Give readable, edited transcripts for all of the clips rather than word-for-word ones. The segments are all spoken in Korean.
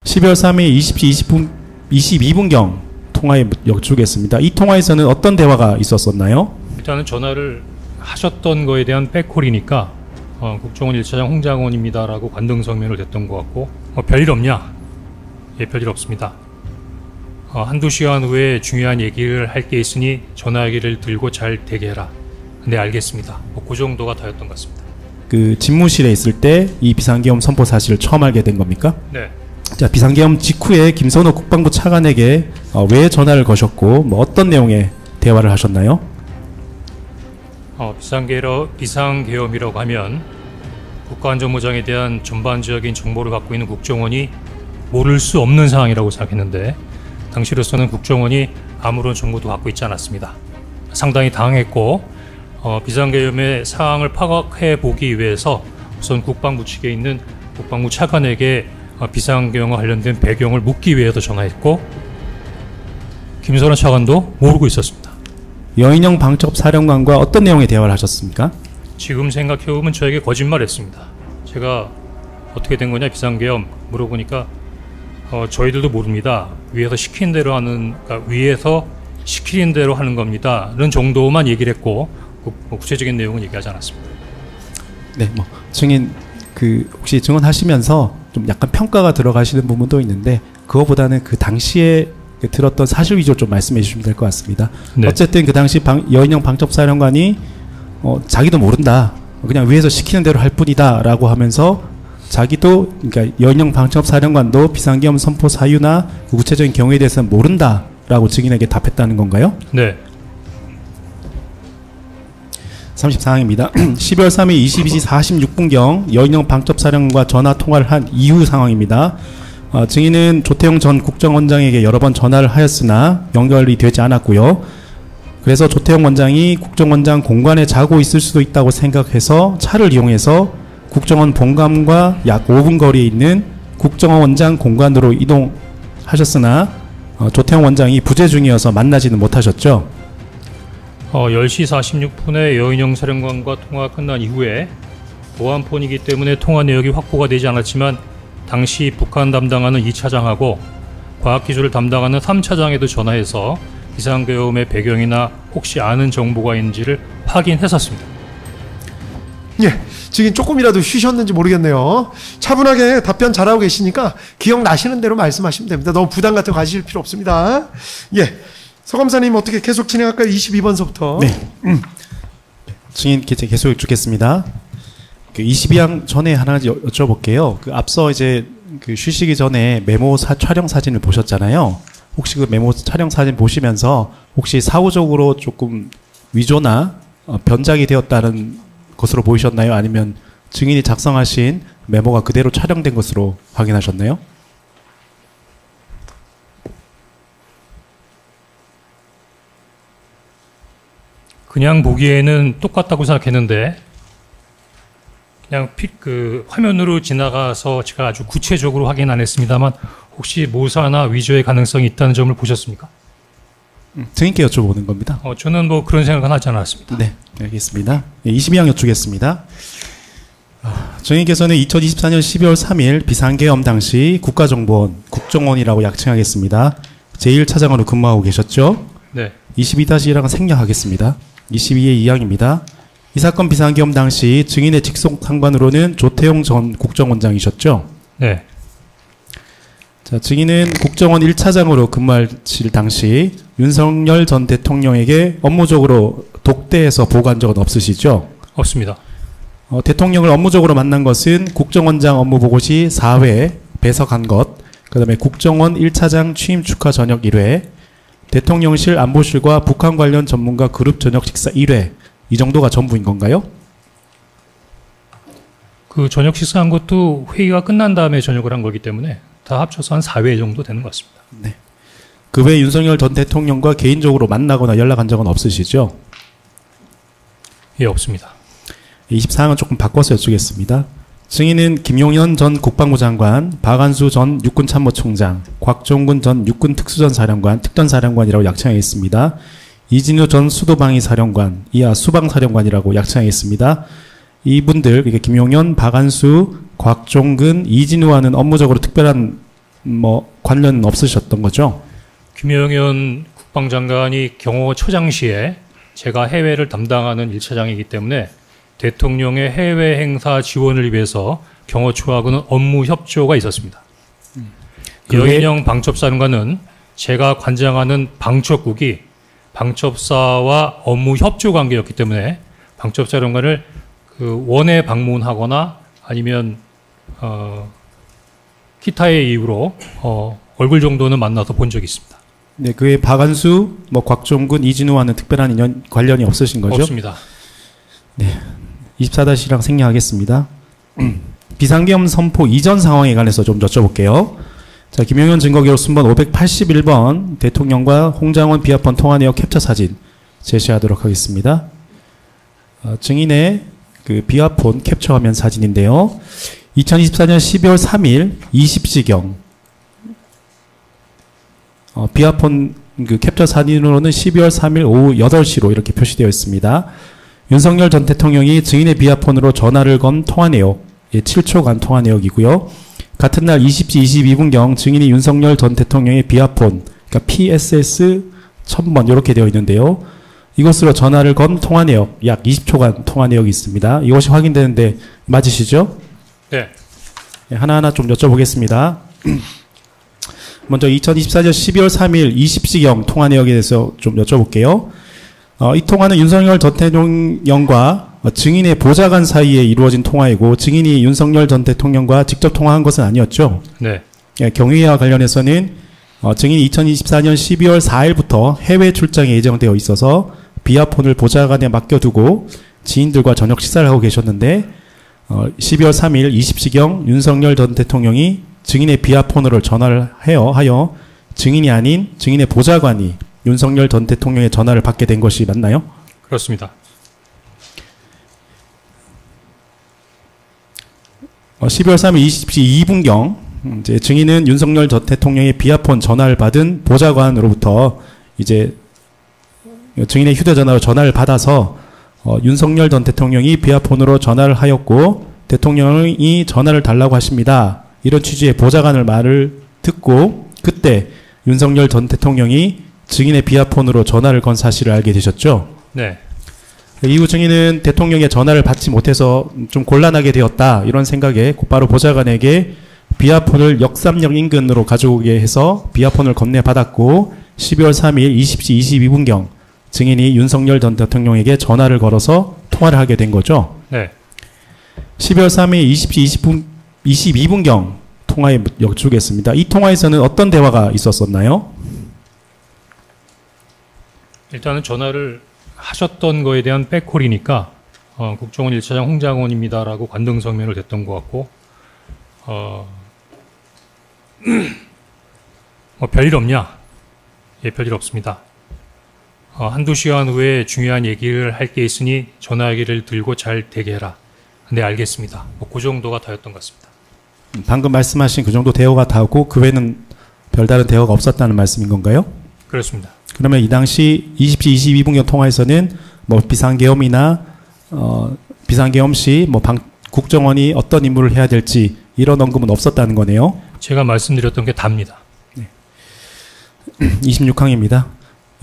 12월 3일 20시 22분경 통화에 여쭈겠습니다. 이 통화에서는 어떤 대화가 있었었나요? 일단은 전화를 하셨던 거에 대한 백콜이니까 국정원 1차장 홍장원입니다라고 관등성명을 냈던 것 같고 별일 없냐? 예, 별일 없습니다. 한두 시간 후에 중요한 얘기를 할 게 있으니 전화기를 들고 잘 대기해라. 네, 알겠습니다. 그 정도가 다였던 것 같습니다. 그 집무실에 있을 때 이 비상계엄 선포 사실을 처음 알게 된 겁니까? 네. 자, 비상계엄 직후에 김선호 국방부 차관에게 왜 전화를 거셨고 뭐 어떤 내용의 대화를 하셨나요? 비상계엄이라고 하면 국가안전보장에 대한 전반적인 정보를 갖고 있는 국정원이 모를 수 없는 상황이라고 생각했는데 당시로서는 국정원이 아무런 정보도 갖고 있지 않았습니다. 상당히 당황했고 비상계엄의 상황을 파악해 보기 위해서 우선 국방부 측에 있는 국방부 차관에게 비상계엄과 관련된 배경을 묻기 위해서 전화했고 김선호 차관도 모르고 있었습니다. 여인영 방첩사령관과 어떤 내용의 대화를 하셨습니까? 지금 생각해보면 저에게 거짓말했습니다. 제가 어떻게 된 거냐 비상계엄 물어보니까 저희들도 모릅니다. 위에서 시키는 대로 하는 겁니다. 이런 정도만 얘기를 했고 구체적인 내용은 얘기하지 않았습니다. 네, 뭐 증인 혹시 증언하시면서 좀 약간 평가가 들어가시는 부분도 있는데 그거보다는 그 당시에 들었던 사실 위주로 좀 말씀해 주시면 될 것 같습니다. 네. 어쨌든 그 당시 여인영 방첩사령관이 자기도 모른다. 그냥 위에서 시키는 대로 할 뿐이다 라고 하면서 자기도 그러니까 여인영 방첩사령관도 비상계엄 선포 사유나 그 구체적인 경우에 대해서는 모른다 라고 증인에게 답했다는 건가요? 네. 34항입니다. 12월 3일 22시 46분경 여인영 방첩사령관과 전화 통화를 한 이후 상황입니다. 증인은 조태용 전 국정원장에게 여러 번 전화를 하였으나 연결이 되지 않았고요. 그래서 조태용 원장이 국정원장 공관에 자고 있을 수도 있다고 생각해서 차를 이용해서 국정원 본관과 약 5분 거리에 있는 국정원장 공관으로 이동하셨으나 조태용 원장이 부재 중이어서 만나지는 못하셨죠. 10시 46분에 여인영 사령관과 통화가 끝난 이후에 보안폰이기 때문에 통화 내역이 확보가 되지 않았지만 당시 북한 담당하는 2차장하고 과학기술을 담당하는 3차장에도 전화해서 비상계엄의 배경이나 혹시 아는 정보가 있는지를 확인했었습니다. 예, 지금 조금이라도 쉬셨는지 모르겠네요. 차분하게 답변 잘하고 계시니까 기억나시는 대로 말씀하시면 됩니다. 너무 부담 같은 거 가지실 필요 없습니다. 예, 서 검사님 어떻게 계속 진행할까요? 22번서부터. 네. 증인 계속 여쭙겠습니다. 22항 전에 하나 여쭤볼게요. 앞서 이제 쉬시기 전에 메모 촬영 사진을 보셨잖아요. 혹시 그 메모 촬영 사진 보시면서 혹시 사후적으로 조금 위조나 변작이 되었다는 것으로 보이셨나요? 아니면 증인이 작성하신 메모가 그대로 촬영된 것으로 확인하셨나요? 그냥 보기에는 똑같다고 생각했는데 그냥 화면으로 지나가서 제가 아주 구체적으로 확인 안 했습니다만 혹시 모사나 위조의 가능성이 있다는 점을 보셨습니까? 증인께 여쭤보는 겁니다. 저는 뭐 그런 생각은 하지 않았습니다. 네, 알겠습니다. 22항 여쭙겠습니다. 증인께서는 2024년 12월 3일 비상계엄 당시 국가정보원, 국정원이라고 약칭하겠습니다. 제1차장으로 근무하고 계셨죠? 네. 22-1항은 생략하겠습니다. 22의 2항입니다. 이 사건 비상계엄 당시 증인의 직속 상관으로는 조태용 전 국정원장이셨죠? 네. 자, 증인은 국정원 1차장으로 근무하실 당시 윤석열 전 대통령에게 업무적으로 독대해서 보고한 적은 없으시죠? 없습니다. 대통령을 업무적으로 만난 것은 국정원장 업무 보고 시 4회 배석한 것, 그 다음에 국정원 1차장 취임 축하 저녁 1회, 대통령실 안보실과 북한 관련 전문가 그룹 저녁 식사 1회, 이 정도가 전부인 건가요? 그 저녁 식사한 것도 회의가 끝난 다음에 저녁을 한 거기 때문에 다 합쳐서 한 4회 정도 되는 것 같습니다. 네. 그 외에 윤석열 전 대통령과 개인적으로 만나거나 연락한 적은 없으시죠? 예, 없습니다. 24항은 조금 바꿔서 여쭈겠습니다. 증인은 김용현 전 국방부 장관, 박안수 전 육군참모총장, 곽종군 전 육군특수전사령관, 특전사령관이라고 약칭하겠습니다. 이진우 전 수도방위사령관, 이하 수방사령관이라고 약칭하겠습니다. 이분들, 그러니까 김용현, 박안수, 곽종근, 이진우와는 업무적으로 특별한 뭐 관련 없으셨던 거죠? 김영현 국방장관이 경호처장 시에 제가 해외를 담당하는 1차장이기 때문에 대통령의 해외 행사 지원을 위해서 경호처하고는 업무 협조가 있었습니다. 여인영 방첩사령관은 제가 관장하는 방첩국이 방첩사와 업무 협조 관계였기 때문에 방첩사령관을 그 원에 방문하거나 아니면 기타의 이유로 얼굴 정도는 만나서 본 적이 있습니다. 네, 그에 박안수, 뭐 곽종근, 이진우와는 특별한 관련이 없으신 거죠? 없습니다. 네, 24-랑 생략하겠습니다. 비상계엄 선포 이전 상황에 관해서 좀 여쭤볼게요. 자, 김영현 증거기록 순번 581번 대통령과 홍장원 비아폰 통화 내역 캡처 사진 제시하도록 하겠습니다. 증인의 그 비아폰 캡처 화면 사진인데요. 2024년 12월 3일 20시경 비아폰 그 캡처 사진으로는 12월 3일 오후 8시로 이렇게 표시되어 있습니다. 윤석열 전 대통령이 증인의 비아폰으로 전화를 건 통화 내역, 7초간 통화 내역이고요. 같은 날 20시 22분경 증인이 윤석열 전 대통령의 비아폰, 그러니까 PSS 1000번 이렇게 되어 있는데요. 이것으로 전화를 건 통화 내역, 약 20초간 통화 내역이 있습니다. 이것이 확인되는데 맞으시죠? 네. 하나하나 좀 여쭤보겠습니다. 먼저 2024년 12월 3일 20시경 통화 내역에 대해서 좀 여쭤볼게요. 이 통화는 윤석열 전 대통령과 증인의 보좌관 사이에 이루어진 통화이고 증인이 윤석열 전 대통령과 직접 통화한 것은 아니었죠. 네. 경위와 관련해서는 증인이 2024년 12월 4일부터 해외 출장이 예정되어 있어서 비아폰을 보좌관에 맡겨두고 지인들과 저녁 식사를 하고 계셨는데 12월 3일 20시경 윤석열 전 대통령이 증인의 비아폰으로 전화를 하여 증인이 아닌 증인의 보좌관이 윤석열 전 대통령의 전화를 받게 된 것이 맞나요? 그렇습니다. 12월 3일 20시 2분경 이제 증인은 윤석열 전 대통령의 비아폰 전화를 받은 보좌관으로부터 이제 증인의 휴대전화로 전화를 받아서 윤석열 전 대통령이 비아폰으로 전화를 하였고 대통령이 전화를 달라고 하십니다. 이런 취지의 보좌관의 말을 듣고 그때 윤석열 전 대통령이 증인의 비아폰으로 전화를 건 사실을 알게 되셨죠? 네. 이후 증인은 대통령의 전화를 받지 못해서 좀 곤란하게 되었다. 이런 생각에 곧바로 보좌관에게 비아폰을 역삼역 인근으로 가져오게 해서 비아폰을 건네받았고 12월 3일 20시 22분경 증인이 윤석열 전 대통령에게 전화를 걸어서 통화를 하게 된 거죠. 네. 12월 3일 20시 22분경 통화에 여쭈겠습니다. 이 통화에서는 어떤 대화가 있었었나요? 일단은 전화를 하셨던 거에 대한 백콜이니까 국정원 1차장 홍장원입니다라고 관등성명을 댔던 것 같고 뭐 별일 없냐? 예, 별일 없습니다. 한두 시간 후에 중요한 얘기를 할 게 있으니 전화기를 들고 잘 대기해라. 네, 알겠습니다. 뭐 그 정도가 다였던 것 같습니다. 방금 말씀하신 그 정도 대화가 다고 그 외에는 별다른 대화가 없었다는 말씀인 건가요? 그렇습니다. 그러면 이 당시 20시 22분경 통화에서는 뭐 비상계엄이나 비상계엄 시 뭐 국정원이 어떤 임무를 해야 될지 이런 언급은 없었다는 거네요. 제가 말씀드렸던 게 답니다. 네. 26항입니다.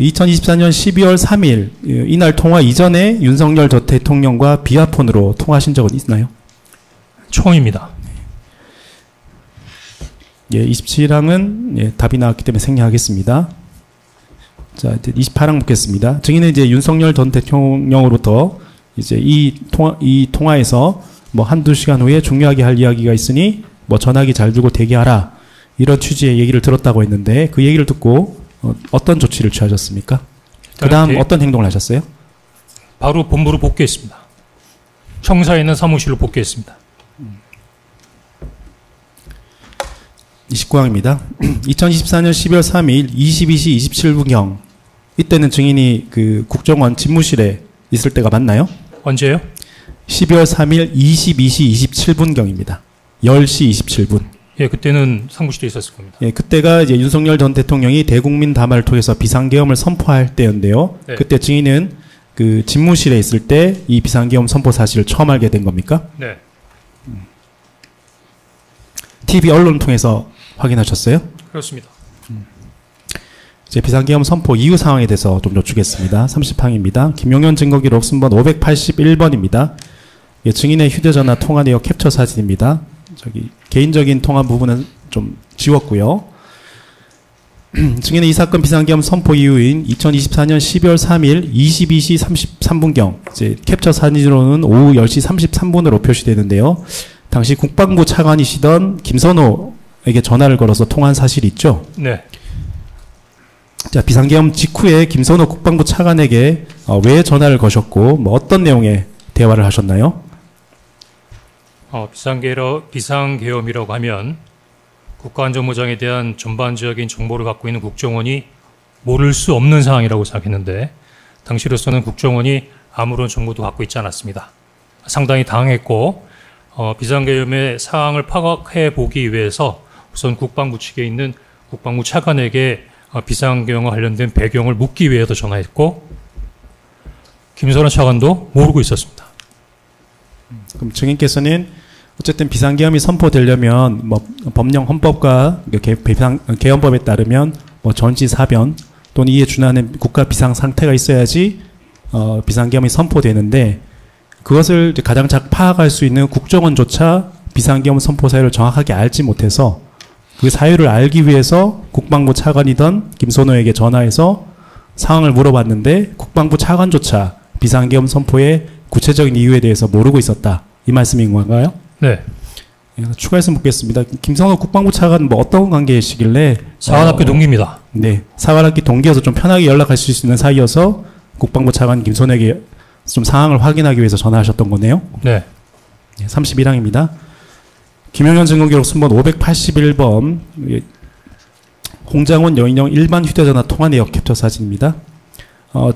2024년 12월 3일 이날 통화 이전에 윤석열 전 대통령과 비아폰으로 통화하신 적은 있나요? 처음입니다. 예, 27항은 예, 답이 나왔기 때문에 생략하겠습니다. 자, 28항 묻겠습니다. 증인은 이제 윤석열 전 대통령으로부터 이제 이 통화에서 뭐 한두 시간 후에 중요하게 할 이야기가 있으니 뭐 전화기 잘 두고 대기하라. 이런 취지의 얘기를 들었다고 했는데 그 얘기를 듣고 어떤 조치를 취하셨습니까? 그 다음 어떤 행동을 하셨어요? 바로 본부로 복귀했습니다. 청사에 있는 사무실로 복귀했습니다. 29항입니다. 2024년 12월 3일 22시 27분경 이때는 증인이 그 국정원 집무실에 있을 때가 맞나요? 언제요? 12월 3일 22시 27분경입니다. 10시 27분. 예, 그때는 사무실에 있었을 겁니다. 예, 그때가 이제 윤석열 전 대통령이 대국민 담화를 통해서 비상계엄을 선포할 때였는데요. 네. 그때 증인은 그 집무실에 있을 때 이 비상계엄 선포 사실을 처음 알게 된 겁니까? 네. TV 언론 통해서 확인하셨어요? 그렇습니다. 이제 비상계엄 선포 이후 상황에 대해서 좀 여쭈겠습니다. 30항입니다. 김용현 증거기록 순번 581번입니다. 증인의 휴대전화 통화 내역 캡처 사진입니다. 개인적인 통화 부분은 좀 지웠고요. 증인의 이 사건 비상계엄 선포 이후인 2024년 12월 3일 22시 33분경 이제 캡처 사진으로는 오후 10시 33분으로 표시되는데요. 당시 국방부 차관이시던 김선호에게 전화를 걸어서 통화한 사실이 있죠. 네. 자, 비상계엄 직후에 김선호 국방부 차관에게 왜 전화를 거셨고 뭐 어떤 내용의 대화를 하셨나요? 비상계엄이라고 하면 국가안전보장에 대한 전반적인 정보를 갖고 있는 국정원이 모를 수 없는 상황이라고 생각했는데 당시로서는 국정원이 아무런 정보도 갖고 있지 않았습니다. 상당히 당황했고 비상계엄의 상황을 파악해 보기 위해서 우선 국방부 측에 있는 국방부 차관에게 비상계엄과 관련된 배경을 묻기 위해서 전화했고 김선호 차관도 모르고 있었습니다. 그럼 증인께서는 어쨌든 비상계엄이 선포되려면 뭐 법령 헌법과 계엄법에 따르면 뭐 전지사변 또는 이에 준하는 국가 비상 상태가 있어야지 비상계엄이 선포되는데 그것을 이제 가장 잘 파악할 수 있는 국정원조차 비상계엄 선포 사유를 정확하게 알지 못해서 그 사유를 알기 위해서 국방부 차관이던 김선호에게 전화해서 상황을 물어봤는데 국방부 차관조차 비상계엄 선포의 구체적인 이유에 대해서 모르고 있었다. 이 말씀인 건가요? 네. 추가해서 묻겠습니다. 김선호 국방부 차관 뭐 어떤 관계이시길래? 사관학교 동기입니다. 네. 사관학교 동기여서 좀 편하게 연락하실 수 있는 사이여서 국방부 차관 김선호에게 좀 상황을 확인하기 위해서 전화하셨던 거네요. 네. 31항입니다. 김용현 증거기록 순번 581번 홍장원 여인영 일반 휴대전화 통화 내역 캡처 사진입니다.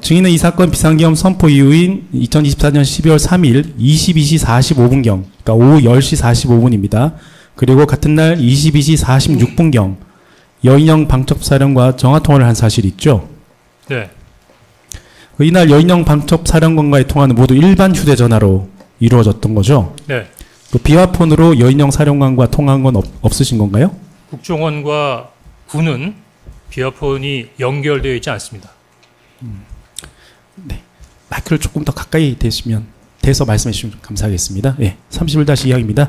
증인은 이 사건 비상계엄 선포 이후인 2024년 12월 3일 22시 45분경, 그러니까 오후 10시 45분입니다. 그리고 같은 날 22시 46분경 여인영 방첩사령과 전화통화를 한 사실이 있죠? 네. 이날 여인영 방첩사령관과의 통화는 모두 일반 휴대전화로 이루어졌던 거죠? 네. 그 비화폰으로 여인영 사령관과 통화한 건 없으신 건가요? 국정원과 군은 비화폰이 연결되어 있지 않습니다. 네. 마이크를 조금 더 가까이 대서 말씀해 주시면 감사하겠습니다. 네. 31-2항입니다.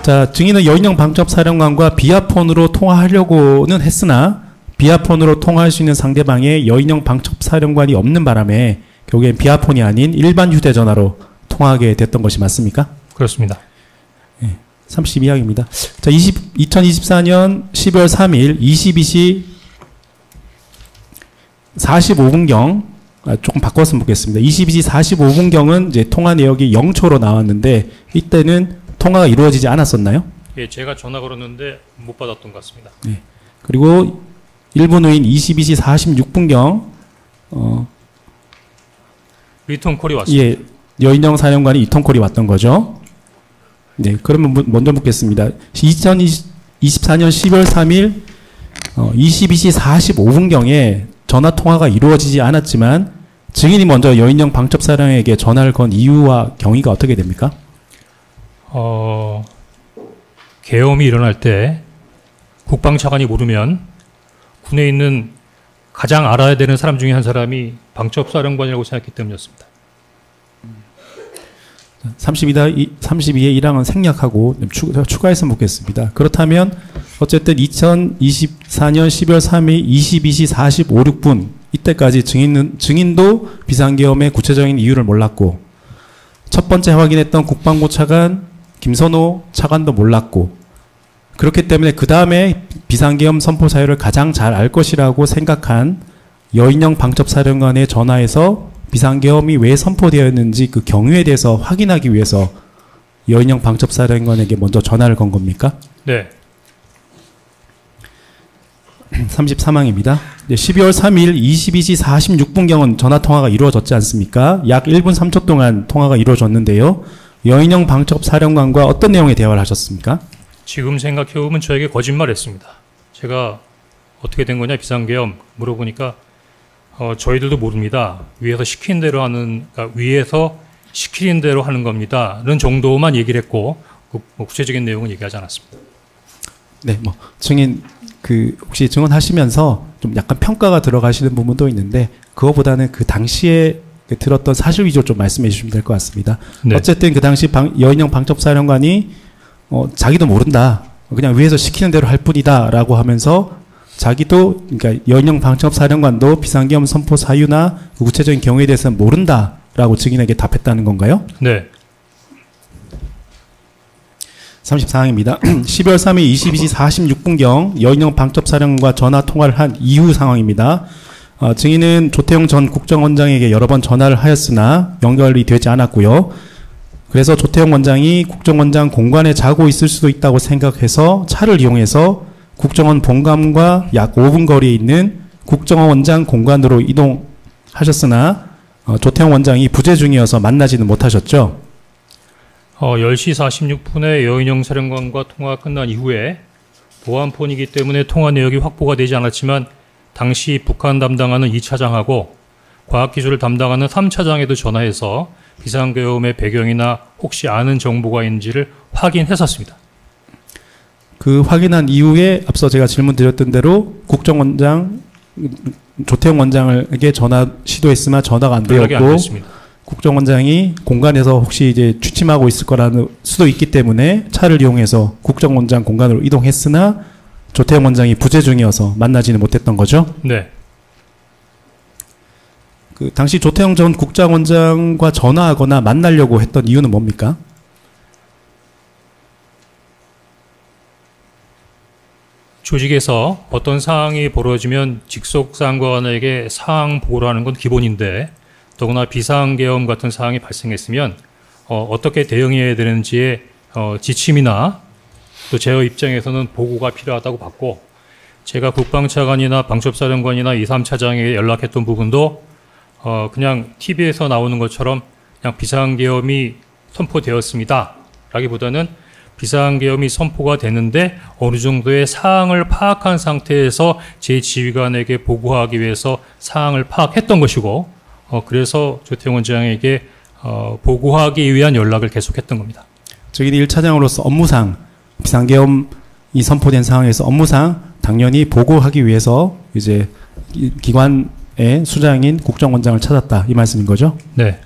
자, 증인은 여인영 방첩사령관과 비화폰으로 통화하려고는 했으나 비화폰으로 통화할 수 있는 상대방에 여인영 방첩사령관이 없는 바람에 결국엔 비화폰이 아닌 일반 휴대전화로 통화하게 됐던 것이 맞습니까? 그렇습니다. 네. 32항입니다. 자, 2024년 12월 3일 22시 45분경 조금 바꿔서 묻겠습니다. 22시 45분경은 이제 통화 내역이 0초로 나왔는데 이때는 통화가 이루어지지 않았었나요? 예, 제가 전화 걸었는데 못 받았던 것 같습니다. 네. 그리고 1분 후인 22시 46분경 리턴콜이 왔습니다. 예, 여인영 사령관이 이턴콜이 왔던 거죠. 네, 그러면 먼저 묻겠습니다. 2024년 12월 3일 22시 45분경에 전화 통화가 이루어지지 않았지만 증인이 먼저 여인영 방첩사령에게 전화를 건 이유와 경위가 어떻게 됩니까? 계엄이 일어날 때 국방차관이 모르면 군에 있는 가장 알아야 되는 사람 중에 한 사람이 방첩사령관이라고 생각했기 때문이었습니다. 32의 1항은 생략하고 추가해서 묻겠습니다. 그렇다면 어쨌든 2024년 12월 3일 22시 45, 6분 이때까지 증인도 비상계엄의 구체적인 이유를 몰랐고 첫 번째 확인했던 국방부 차관 김선호 차관도 몰랐고 그렇기 때문에 그 다음에 비상계엄 선포 사유를 가장 잘 알 것이라고 생각한 여인영 방첩사령관에 전화해서 비상계엄이 왜 선포되었는지 그 경위에 대해서 확인하기 위해서 여인영 방첩사령관에게 먼저 전화를 건 겁니까? 네. 33항입니다. 12월 3일 22시 46분경은 전화통화가 이루어졌지 않습니까? 약 1분 3초 동안 통화가 이루어졌는데요. 여인영 방첩사령관과 어떤 내용의 대화를 하셨습니까? 지금 생각해보면 저에게 거짓말했습니다. 제가 어떻게 된 거냐 비상계엄 물어보니까 저희들도 모릅니다. 위에서 시킨 대로 위에서 시키는 대로 하는 겁니다. 는 정도만 얘기를 했고 구체적인 내용은 얘기하지 않았습니다. 네, 뭐 증인 혹시 증언하시면서 좀 약간 평가가 들어가시는 부분도 있는데 그거보다는 그 당시에 들었던 사실 위주로 좀 말씀해 주시면 될 것 같습니다. 네. 어쨌든 그 당시 여인영 방첩사령관이 자기도 모른다. 그냥 위에서 시키는 대로 할 뿐이다라고 하면서 자기도 그러니까 여인영 방첩사령관도 비상계엄 선포 사유나 그 구체적인 경우에 대해서는 모른다라고 증인에게 답했다는 건가요? 네. 34항입니다. 12월 3일 22시 46분경 여인영 방첩사령관과 전화 통화를 한 이후 상황입니다. 증인은 조태용 전 국정원장에게 여러 번 전화를 하였으나 연결이 되지 않았고요. 그래서 조태용 원장이 국정원장 공관에 자고 있을 수도 있다고 생각해서 차를 이용해서 국정원 본관과 약 5분 거리에 있는 국정원 원장 공관으로 이동하셨으나 조태용 원장이 부재 중이어서 만나지는 못하셨죠. 10시 46분에 여인영 사령관과 통화가 끝난 이후에 보안폰이기 때문에 통화 내역이 확보가 되지 않았지만 당시 북한 담당하는 2차장하고 과학기술을 담당하는 3차장에도 전화해서 비상계엄의 배경이나 혹시 아는 정보가 있는지를 확인했었습니다. 그 확인한 이후에 앞서 제가 질문 드렸던 대로 국정원장 조태용 원장에게 전화 시도했으나 전화가 안 되었고 국정원장이 공간에서 혹시 이제 취침하고 있을 거라는 수도 있기 때문에 차를 이용해서 국정원장 공간으로 이동했으나 조태용 원장이 부재 중이어서 만나지는 못했던 거죠? 네. 그 당시 조태용 전 국정원장과 전화하거나 만나려고 했던 이유는 뭡니까? 조직에서 어떤 사항이 벌어지면 직속 상관에게 사항 보고를 하는 건 기본인데 더구나 비상계엄 같은 사항이 발생했으면 어떻게 대응해야 되는지의 지침이나 또 제 입장에서는 보고가 필요하다고 봤고 제가 국방차관이나 방첩사령관이나 2, 3차장에게 연락했던 부분도 그냥 TV에서 나오는 것처럼 그냥 비상계엄이 선포되었습니다 라기보다는 비상계엄이 선포가 됐는데 어느 정도의 사항을 파악한 상태에서 제 지휘관에게 보고하기 위해서 사항을 파악했던 것이고 그래서 조태용 원장에게 보고하기 위한 연락을 계속했던 겁니다. 저희 1차장으로서 업무상 비상계엄이 선포된 상황에서 업무상 당연히 보고하기 위해서 이제 기관의 수장인 국정원장을 찾았다 이 말씀인 거죠? 네.